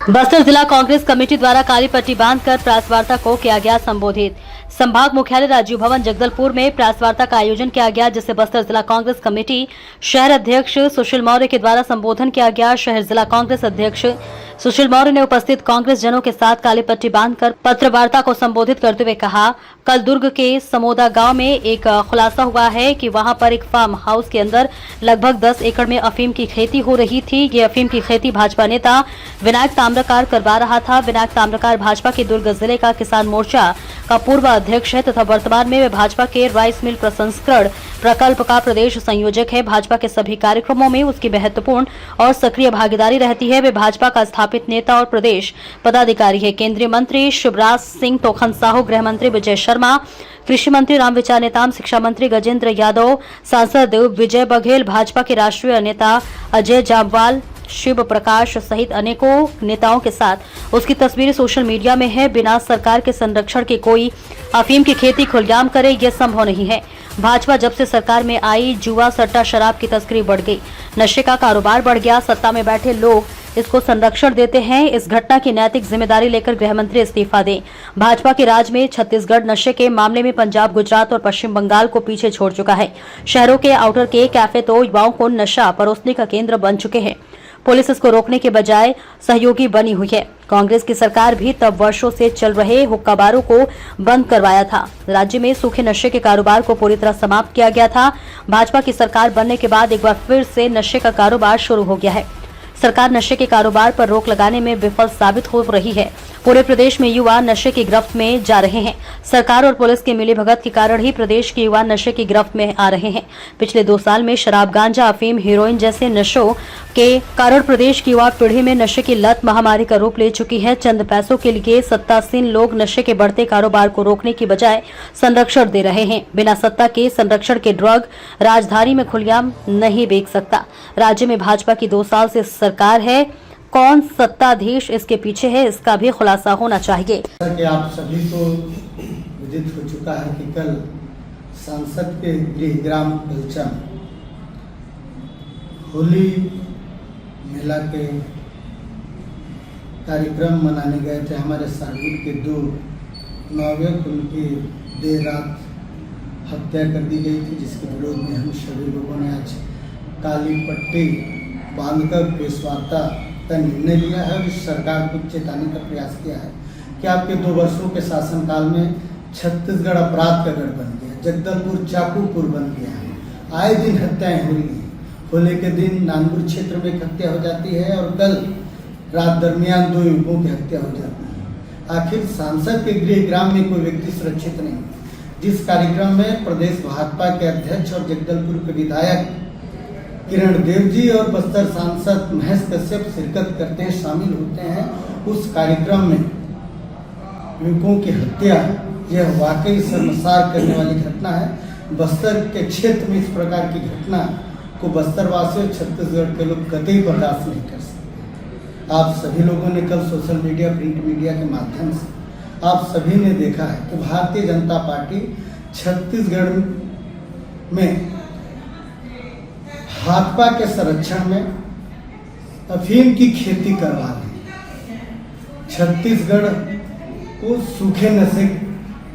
बस्तर जिला कांग्रेस कमेटी द्वारा काली पट्टी बांधकर प्रेस वार्ता को किया गया संबोधित। संभाग मुख्यालय राजीव भवन जगदलपुर में प्रेस वार्ता का आयोजन किया गया, जिसे बस्तर जिला कांग्रेस कमेटी शहर अध्यक्ष सुशील मौर्य के द्वारा संबोधन किया गया। शहर जिला कांग्रेस अध्यक्ष सुशील मौर्य ने उपस्थित कांग्रेस जनों के साथ काली पट्टी बांधकर पत्र वार्ता को संबोधित करते हुए कहा, कल दुर्ग के समोदा गांव में एक खुलासा हुआ है कि वहां पर एक फार्म हाउस के अंदर लगभग 10 एकड़ में अफीम की खेती हो रही थी। ये अफीम की खेती भाजपा नेता विनायक ताम्रकार करवा रहा था। विनायक ताम्रकार भाजपा के दुर्ग जिले का किसान मोर्चा का पूर्व अध्यक्ष है तथा वर्तमान में वे भाजपा के राइस मिल प्रसंस्करण प्रकल्प का प्रदेश संयोजक है। भाजपा के सभी कार्यक्रमों में उसकी महत्वपूर्ण और सक्रिय भागीदारी रहती है। वे भाजपा का स्थापित नेता और प्रदेश पदाधिकारी है। केंद्रीय मंत्री शिवराज सिंह तोखन साहू, गृह मंत्री विजय शर्मा, कृषि मंत्री रामविचार नेताम, शिक्षा मंत्री गजेंद्र यादव, सांसद विजय बघेल, भाजपा के राष्ट्रीय नेता अजय जामवाल, शिव प्रकाश सहित अनेकों नेताओं के साथ उसकी तस्वीरें सोशल मीडिया में है। बिना सरकार के संरक्षण के कोई अफीम की खेती खुलेआम करे, यह संभव नहीं है। भाजपा जब से सरकार में आई, जुआ, सट्टा, शराब की तस्करी बढ़ गई, नशे का कारोबार बढ़ गया। सत्ता में बैठे लोग इसको संरक्षण देते हैं। इस घटना की नैतिक जिम्मेदारी लेकर गृह मंत्री इस्तीफा दें। भाजपा के राज में छत्तीसगढ़ नशे के मामले में पंजाब, गुजरात और पश्चिम बंगाल को पीछे छोड़ चुका है। शहरों के आउटर के कैफे तो युवाओं को नशा परोसने का केंद्र बन चुके हैं। पुलिस इसको रोकने के बजाय सहयोगी बनी हुई है। कांग्रेस की सरकार भी तब वर्षों से चल रहे हुक्का बारों को बंद करवाया था। राज्य में सूखे नशे के कारोबार को पूरी तरह समाप्त किया गया था। भाजपा की सरकार बनने के बाद एक बार फिर से नशे का कारोबार शुरू हो गया है। सरकार नशे के कारोबार पर रोक लगाने में विफल साबित हो रही है। पूरे प्रदेश में युवा नशे की गिरफ्त में जा रहे हैं। सरकार और पुलिस की मिलीभगत के कारण ही प्रदेश के युवा नशे की गिरफ्त में आ रहे हैं। पिछले 2 साल में शराब, गांजा, अफीम, हीरोइन जैसे नशों के कारण प्रदेश की युवा पीढ़ी में नशे की लत महामारी का रूप ले चुकी है। चंद पैसों के लिए सत्तासीन लोग नशे के बढ़ते कारोबार को रोकने की बजाय संरक्षण दे रहे हैं। बिना सत्ता के संरक्षण के ड्रग राजधानी में खुलेआम नहीं बेच सकता। राज्य में भाजपा की 2 साल से सरकार है। कौन सत्ताधीश इसके पीछे है, इसका भी खुलासा होना चाहिए। कि आप सभी को विदित हो चुका है कि कल सांसद के गृहग्राम बलचा होली मेला के कार्यक्रम मनाने गए थे। हमारे सागुल के 2 नागरिक, उनकी देर रात हत्या कर दी गई थी, जिसके विरोध में हम सभी लोगों ने आज काली पट्टी बांधकर प्रेस वार्ता का निर्णय लिया है और इस सरकार को चेताने का प्रयास किया है कि आपके 2 वर्षों के शासनकाल में छत्तीसगढ़ अपराध का गढ़ बन गया, जगदलपुर चाकूपुर बन गया है। आए दिन हत्याएं हो रही हैं। होली के दिन नानपुर क्षेत्र में एक हत्या हो जाती है और कल रात दरमियान 2 युवकों की हत्या हो जाती है। आखिर सांसद के गृहग्राम में कोई व्यक्ति सुरक्षित नहीं। जिस कार्यक्रम में प्रदेश भाजपा के अध्यक्ष और जगदलपुर के विधायक किरण देव जी और बस्तर सांसद महेश कश्यप शिरकत करते हैं, शामिल होते हैं, उस कार्यक्रम में युवकों की हत्या, यह वाकई शर्मसार करने वाली घटना है। बस्तर के क्षेत्र में इस प्रकार की घटना को बस्तर वासियों, छत्तीसगढ़ के लोग कतई बर्दाश्त नहीं कर सकते। आप सभी लोगों ने कल सोशल मीडिया, प्रिंट मीडिया के माध्यम से आप सभी ने देखा है कि भारतीय जनता पार्टी छत्तीसगढ़ में भाजपा के संरक्षण में अफीम की खेती करवा रही। छत्तीसगढ़ को सूखे नशे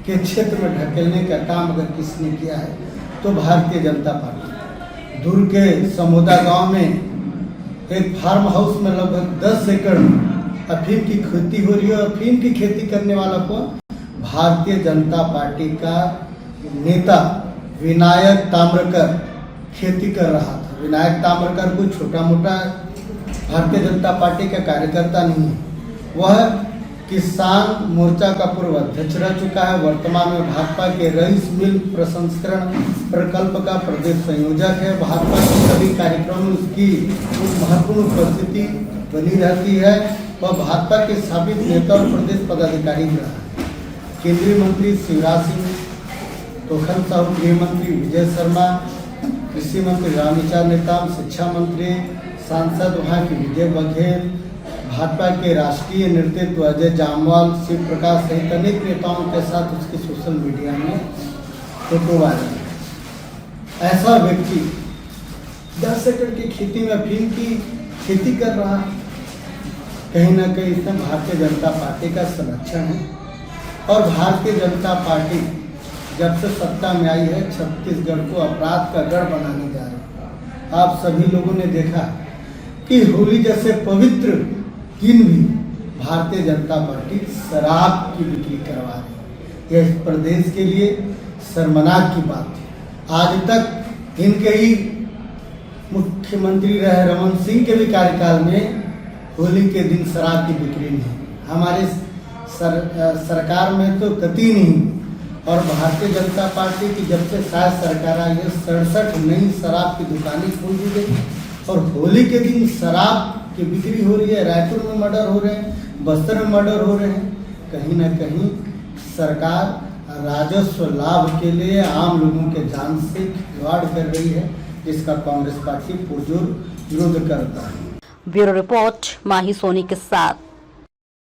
के क्षेत्र में ढकेलने का काम अगर किसने किया है तो भारतीय जनता पार्टी। दुर्ग के समोदा गांव में एक फार्म हाउस में लगभग 10 एकड़ अफीम की खेती हो रही है। अफीम की खेती करने वाला कौन? भारतीय जनता पार्टी का नेता विनायक ताम्रकर खेती कर रहा था। विनायक ताम्रकर कोई छोटा मोटा भारतीय जनता पार्टी का कार्यकर्ता नहीं है। वह किसान मोर्चा का पूर्व अध्यक्ष रह चुका है। वर्तमान में भाजपा के राइस मिल प्रसंस्करण प्रकल्प का प्रदेश संयोजक है। भाजपा के सभी कार्यक्रमों में उसकी महत्वपूर्ण उपस्थिति बनी रहती है। वह भाजपा के स्थापित नेता और प्रदेश पदाधिकारी रहा है। केंद्रीय मंत्री शिवराज सिंह तोखन साहू, गृह मंत्री विजय शर्मा, कृषि मंत्री रामविचार नेताम, शिक्षा मंत्री सांसद वहाँ के विजय बघेल, भाजपा के राष्ट्रीय नेतृत्व अजय जामवाल, शिव प्रकाश सहित अनेक नेताओं के साथ उसके सोशल मीडिया में फोटो वायरल है। ऐसा व्यक्ति 10 एकड़ की खेती में अफीम की खेती कर रहा है। कहीं ना कहीं इसमें भारतीय जनता पार्टी का संरक्षण है। और भारतीय जनता पार्टी जब से सत्ता में आई है छत्तीसगढ़ को अपराध का गढ़ बनाने जा रही है। आप सभी लोगों ने देखा कि होली जैसे पवित्र दिन भी भारतीय जनता पार्टी शराब की बिक्री करवा रही है। यह इस प्रदेश के लिए शर्मनाक की बात है। आज तक इनके ही मुख्यमंत्री रहे रमन सिंह के भी कार्यकाल में होली के दिन शराब की बिक्री नहीं, हमारे सरकार में तो कतई नहीं। और भारतीय जनता पार्टी की जब से शायद सरकार आई है 67 नई शराब की दुकानें खोल दी गई और होली के दिन शराब की बिक्री हो रही है। रायपुर में मर्डर हो रहे हैं, बस्तर में मर्डर हो रहे हैं। कहीं ना कहीं सरकार राजस्व लाभ के लिए आम लोगों के जान से खिलवाड़ कर रही है, जिसका कांग्रेस पार्टी पुरजोर विरोध करता है। ब्यूरो रिपोर्ट माही सोनी के साथ।